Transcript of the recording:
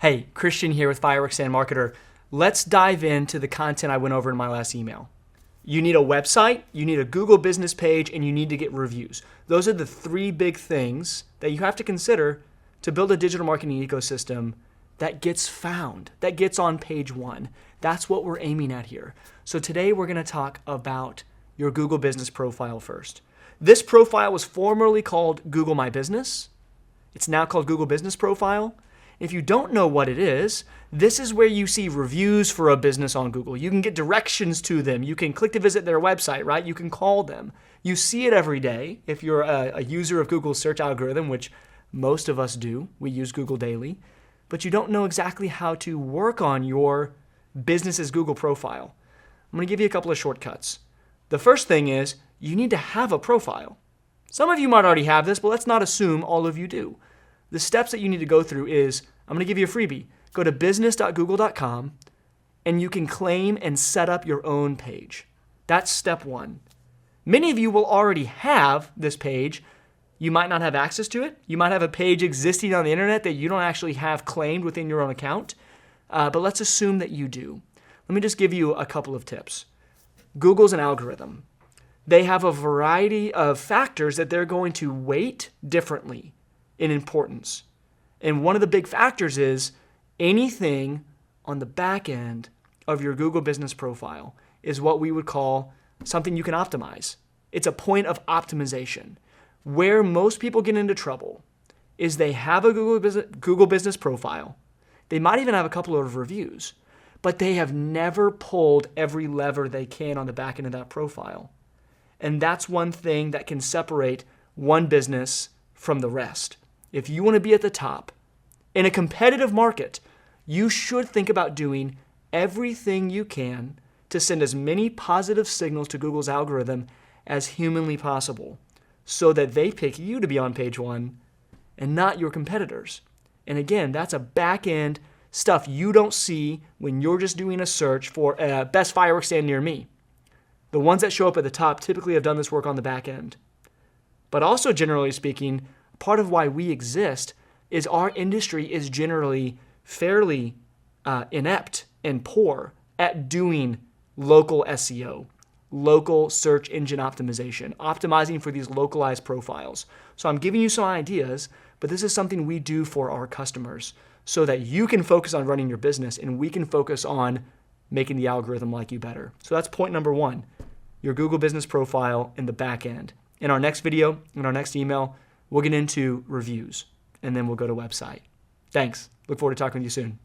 Hey, Christian here with Fireworks and Marketer. Let's dive into the content I went over in my last email. You need a website, you need a Google business page, and you need to get reviews. Those are the three big things that you have to consider to build a digital marketing ecosystem that gets found, that gets on page one. That's what we're aiming at here. So today we're going to talk about your Google business profile first. This profile was formerly called Google My Business. It's now called Google Business Profile. If you don't know what it is, this is where you see reviews for a business on Google. You can get directions to them. You can click to visit their website, right? You can call them. You see it every day if you're a user of Google's search algorithm, which most of us do. We use Google daily. But you don't know exactly how to work on your business's Google profile. I'm going to give you a couple of shortcuts. The first thing is you need to have a profile. Some of you might already have this, but let's not assume all of you do. The steps that you need to go through is, I'm going to give you a freebie. Go to business.google.com and you can claim and set up your own page. That's step one. Many of you will already have this page. You might not have access to it. You might have a page existing on the internet that you don't actually have claimed within your own account. But let's assume that you do. Let me just give you a couple of tips. Google's an algorithm. They have a variety of factors that they're going to weight differently in importance. And one of the big factors is anything on the back end of your Google business profile is what we would call something you can optimize. It's a point of optimization. Where most people get into trouble is they have a Google business profile. They might even have a couple of reviews, but they have never pulled every lever they can on the back end of that profile. And that's one thing that can separate one business from the rest. If you want to be at the top in a competitive market, you should think about doing everything you can to send as many positive signals to Google's algorithm as humanly possible so that they pick you to be on page one and not your competitors. And again, that's a back-end stuff you don't see when you're just doing a search for best fireworks stand near me. The ones that show up at the top typically have done this work on the back end. But also, generally speaking, part of why we exist is our industry is generally fairly inept and poor at doing local SEO, local search engine optimization, optimizing for these localized profiles. So I'm giving you some ideas, but this is something we do for our customers so that you can focus on running your business and we can focus on making the algorithm like you better. So that's point number one, your Google business profile in the back end. In our next video, in our next email, we'll get into reviews, and then we'll go to website. Thanks. Look forward to talking with you soon.